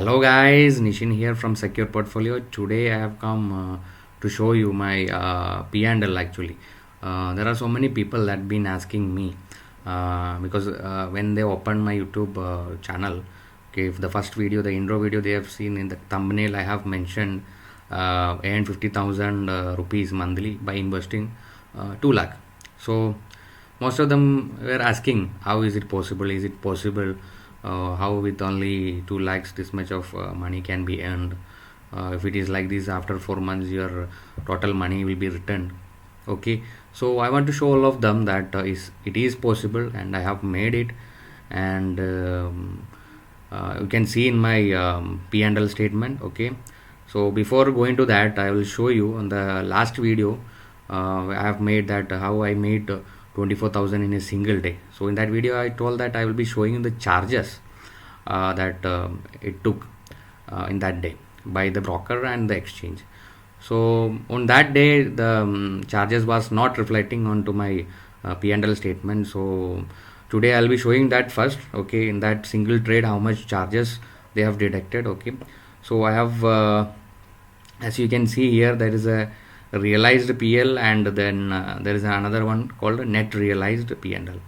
Hello guys, Nishin here from Secure Portfolio. Today I have come to show you my P&L actually. There are so many people that been asking me because when they open my YouTube channel, okay, if the first video, the intro video they have seen in the thumbnail, I have mentioned earn 50,000 rupees monthly by investing 2 lakh. So most of them were asking, how is it possible? Is it possible? How with only 2 lakhs this much of money can be earned? If it is like this, after 4 months your total money will be returned. Okay, so I want to show all of them that it is possible, and I have made it. And you can see in my P&L statement. Okay, so before going to that, I will show you on the last video. I have made that how I made 24,000 in a single day. So in that video I told that I will be showing you the charges that it took in that day by the broker and the exchange. So on that day the charges was not reflecting onto my P&L statement. So today I'll be showing that first. Okay, in that single trade how much charges they have deducted. Okay, so I have as you can see here, there is a realized PL, and then there is another one called net realized P&L.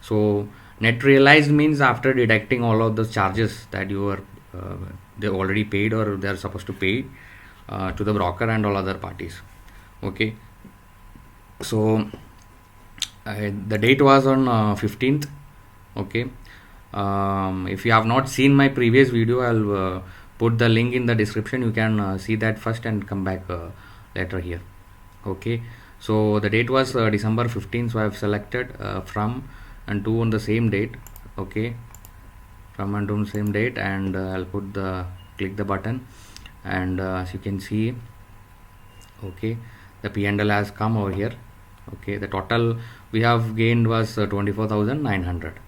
So net realized means after deducting all of the charges that you are they already paid or they are supposed to pay to the broker and all other parties. Okay, so the date was on 15th. Okay, if you have not seen my previous video, I'll put the link in the description. You can see that first and come back later here. Okay, so the date was December 15th, so I have selected from and to on the same date. Okay, from and to on the same date, and I'll put the click the button, and as you can see, okay, the P&L has come over here. Okay, the total we have gained was 24,900.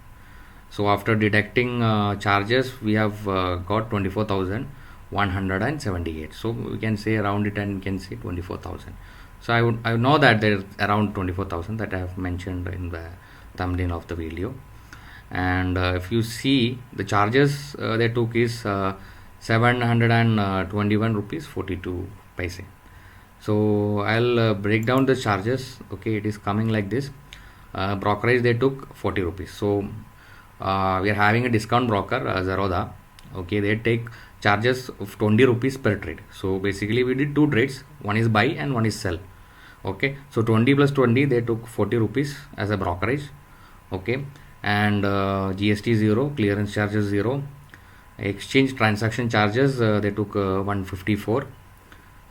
so after deducting charges, we have got 24,178. so we can say around it, and we can say 24,000. So I know that there's around 24,000 that I have mentioned in the thumbnail of the video. And if you see the charges they took is 721 rupees 42 paise. So I'll break down the charges. Okay, it is coming like this. Brokerage they took 40 rupees. So we are having a discount broker, Zerodha. Okay, they take charges of 20 rupees per trade. So basically we did two trades, one is buy and one is sell. Okay, so 20 plus 20, they took 40 rupees as a brokerage. Okay, and GST 0, clearance charges 0, exchange transaction charges they took 154.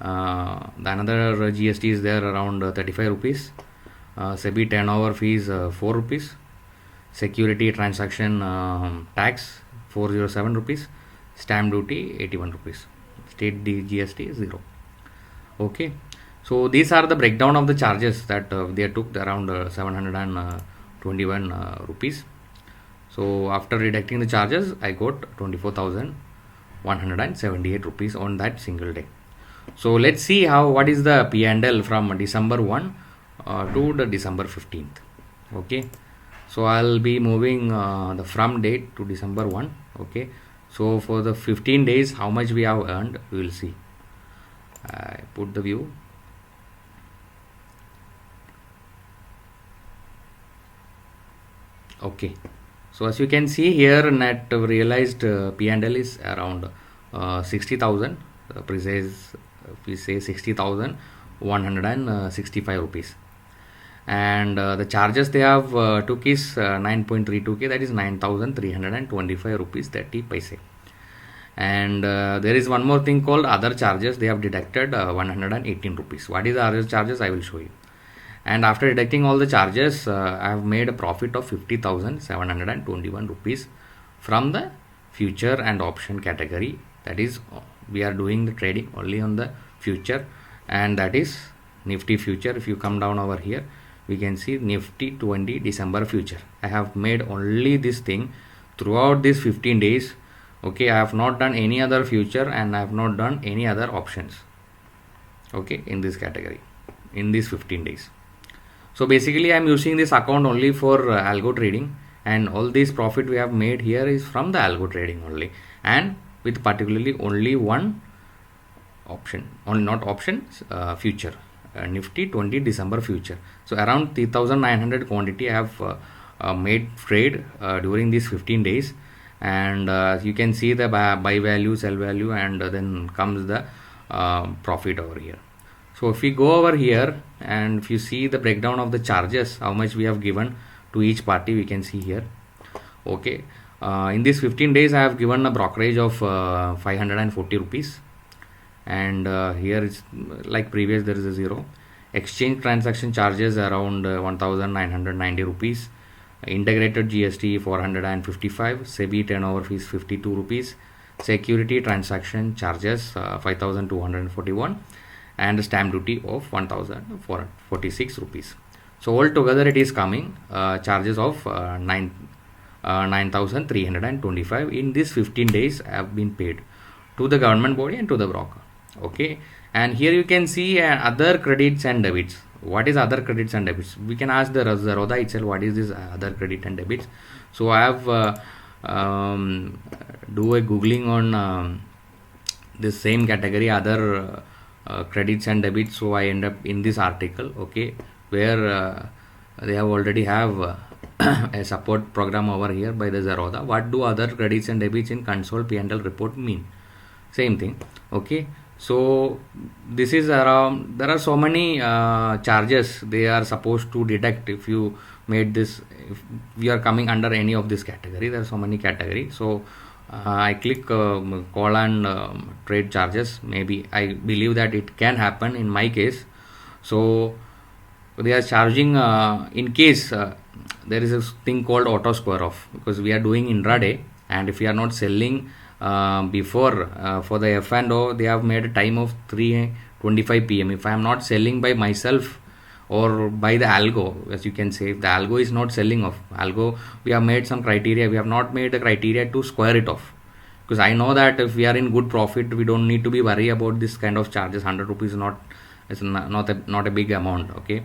The another GST is there around 35 rupees. SEBI turnover fees 4 rupees. Security transaction tax 407 rupees. Stamp duty 81 rupees. State GST 0. Okay, so these are the breakdown of the charges that they took around 721 rupees. So after deducting the charges, I got 24,178 rupees on that single day. So let's see what is the P&L from December 1 to the December 15th. Okay, so I'll be moving the from date to December 1. Okay, so for the 15 days how much we have earned, we will see. I put the view. Okay, so as you can see here, net realized P&L is around 60,000, precise we say 60,165 rupees. And the charges they have took is 9.32k, that is 9,325 rupees 30 paise. And there is one more thing called other charges. They have deducted 118 rupees. What is the other charges? I will show you. And after deducting all the charges, I have made a profit of 50,721 rupees from the future and option category. That is, we are doing the trading only on the future, and that is Nifty future. If you come down over here, we can see Nifty 20 December future. I have made only this thing throughout these 15 days. Okay, I have not done any other future, and I have not done any other options. Okay, in this category in these 15 days. So basically I am using this account only for algo trading, and all this profit we have made here is from the algo trading only. And with particularly only one option, on not option, future, Nifty 20 December future. So around 3900 quantity I have made trade during these 15 days, and you can see the buy value, sell value, and then comes the profit over here. So if we go over here and if you see the breakdown of the charges, how much we have given to each party, we can see here. Okay, in these 15 days I have given a brokerage of 540 rupees, and here it's like previous, there is a zero. Exchange transaction charges around 1990 rupees, integrated GST 455, SEBI turnover fees 52 rupees, security transaction charges 5241, and stamp duty of 1446 rupees. So altogether it is coming charges of 9325 in these 15 days have been paid to the government body and to the broker. Okay, and here you can see other credits and debits. What is other credits and debits? We can ask the Zerodha itself, what is this other credit and debits. So I have do a googling on this same category, other credits and debits. So I end up in this article, okay, where they have already have a support program over here by the Zerodha. What do other credits and debits in console P&L report mean? Same thing. Okay, so this is around, there are so many charges they are supposed to deduct if you made this, if we are coming under any of this category. There are so many categories. So I click call and trade charges. Maybe I believe that it can happen in my case. So they are charging in case there is a thing called auto square off, because we are doing intraday, and if we are not selling before for the F&O, they have made a time of 3:25 p.m. If I am not selling by myself or by the algo, as you can say, if the algo is not selling off, algo, we have made some criteria, we have not made the criteria to square it off, because I know that if we are in good profit, we don't need to be worried about this kind of charges. 100 rupees is not a big amount. Okay,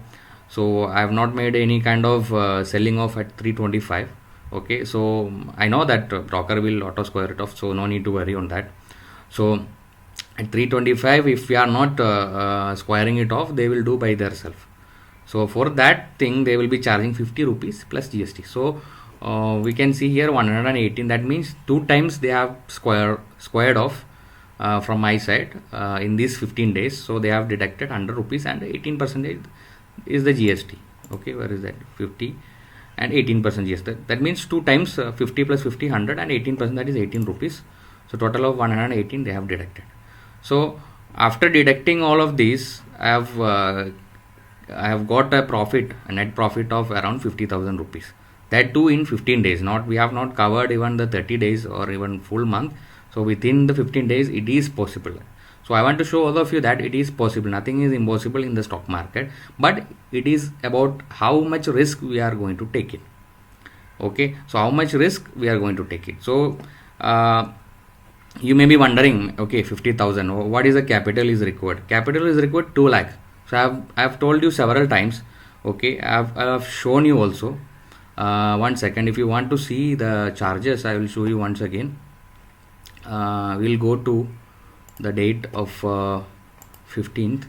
so I have not made any kind of selling off at 3:25. Okay, so I know that broker will auto square it off, so no need to worry on that. So at 3:25, if we are not squaring it off, they will do by themselves. So for that thing, they will be charging 50 rupees plus GST. So we can see here 118. That means 2 times they have squared off from my side in these 15 days. So they have deducted 100 rupees, and 18% is the GST. Okay, where is that? 50 and 18% GST. That means 2 times 50 plus 50, 100, and 18%, that is 18 rupees. So total of 118 they have deducted. So after deducting all of these, I have got a profit, a net profit of around 50,000 rupees. That too in 15 days. We have not covered even the 30 days or even full month. So within the 15 days, it is possible. So I want to show all of you that it is possible. Nothing is impossible in the stock market, but it is about how much risk we are going to take it. Okay, so how much risk we are going to take it. So you may be wondering, okay, 50,000, what is the capital is required? Capital is required 2 lakh. So I have told you several times. Okay, I have shown you also. 1 second, if you want to see the charges, I will show you once again. We'll go to the date of 15th.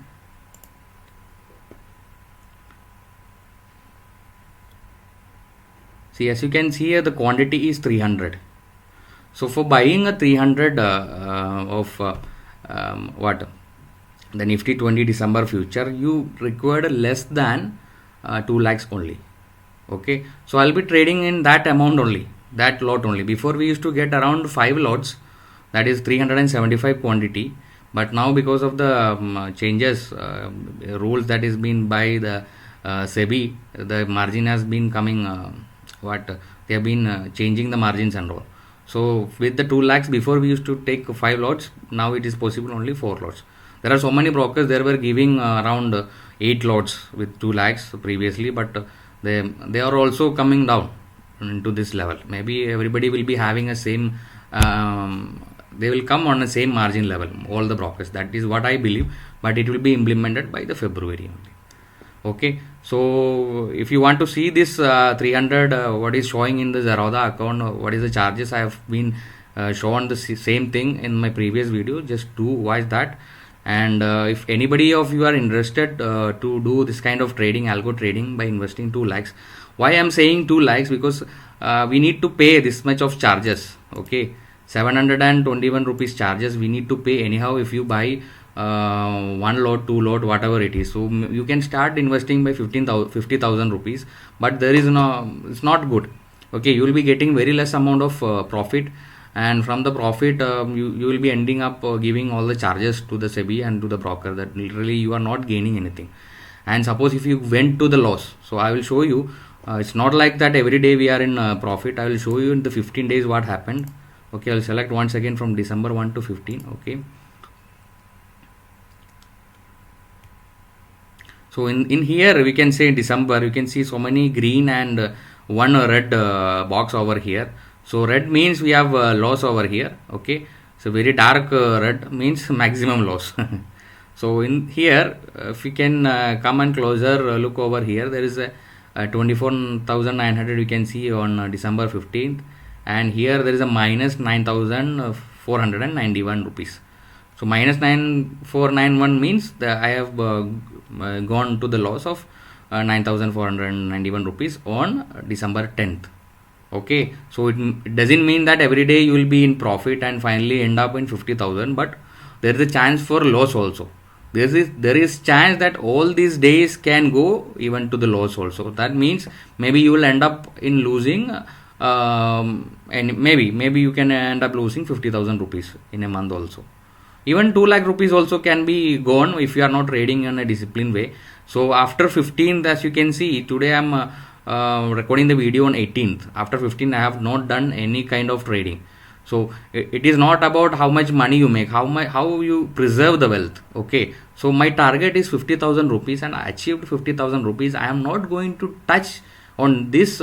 See, as you can see here, the quantity is 300. So for buying a 300 of what, the Nifty 20 December future, you required less than 2 lakhs only. Okay, so I'll be trading in that amount only, that lot only. Before we used to get around 5 lots, that is 375 quantity, but now because of the changes, rules that is been by the SEBI, the margin has been coming, they have been changing the margins and all. So with the 2 lakhs, before we used to take 5 lots, now it is possible only 4 lots. There are so many brokers, they were giving around 8 lots with 2 lakhs previously, but they are also coming down into this level. Maybe everybody will be having a same they will come on the same margin level, all the brokers. That is what I believe, but it will be implemented by the February only. Okay, so if you want to see this 300 what is showing in the Zerodha account, what is the charges I have been shown the same thing in my previous video. Just do watch that. And if anybody of you are interested to do this kind of trading, algo trading, by investing 2 lakhs, why I'm saying 2 lakhs, because we need to pay this much of charges. Okay, 721 rupees charges we need to pay anyhow if you buy 1 lot, 2 lot, whatever it is. So you can start investing by 50,000 rupees, but there is no, it's not good. Okay, you will be getting very less amount of profit, and from the profit you will be ending up giving all the charges to the SEBI and to the broker, that literally you are not gaining anything. And suppose if you went to the loss, so I will show you, it's not like that every day we are in profit. I will show you in the 15 days what happened. Okay, I'll select once again from December 1 to 15. Okay, so in here we can say December, you can see so many green and one red box over here. So red means we have loss over here. Okay, so very dark red means maximum loss. So in here, if we can come and closer look over here, there is a 24,900 you can see on December 15th, and here there is a minus 9,491 rupees. So minus 9491 means that I have gone to the loss of 9,491 rupees on December 10th. Okay, so it doesn't mean that every day you will be in profit and finally end up in 50,000, but there is a chance for loss also. There is chance that all these days can go even to the loss also. That means maybe you will end up in losing and maybe you can end up losing 50,000 rupees in a month also. Even 2 lakh rupees also can be gone if you are not trading in a disciplined way. So after 15th, as you can see, today I am recording the video on 18th. After 15th, I have not done any kind of trading. So it is not about how much money you make, how you preserve the wealth. Okay, so my target is 50,000 rupees, and I achieved 50,000 rupees. I am not going to touch on this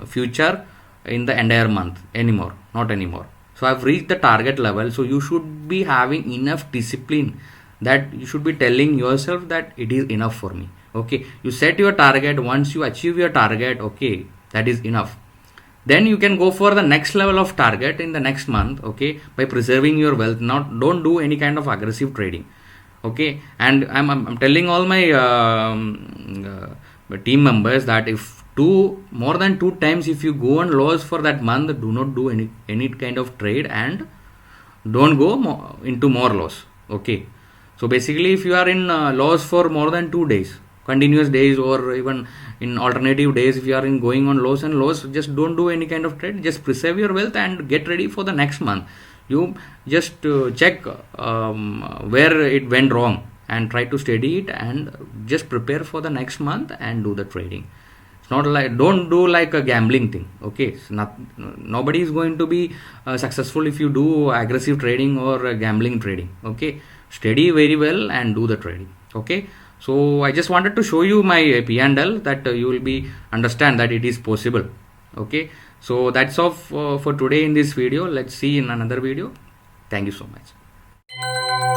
future in the entire month anymore, not anymore. So I've reached the target level. So you should be having enough discipline, that you should be telling yourself that it is enough for me. Okay, you set your target. Once you achieve your target, okay, that is enough. Then you can go for the next level of target in the next month. Okay, by preserving your wealth. Not, don't do any kind of aggressive trading. Okay, and I'm telling all my team members that if more than 2 times if you go on loss for that month, do not do any kind of trade, and don't go into more loss. Okay, so basically if you are in loss for more than 2 days, continuous days, or even in alternative days, if you are in going on loss and loss, just don't do any kind of trade. Just preserve your wealth and get ready for the next month. You just check where it went wrong and try to study it, and just prepare for the next month and do the trading. It's not like, don't do like a gambling thing. Okay, it's not, nobody is going to be successful if you do aggressive trading or gambling trading. Okay, study very well and do the trading. Okay, so I just wanted to show you my P&L, that you will be understand that it is possible. Okay, so that's all for today in this video. Let's see in another video. Thank you so much.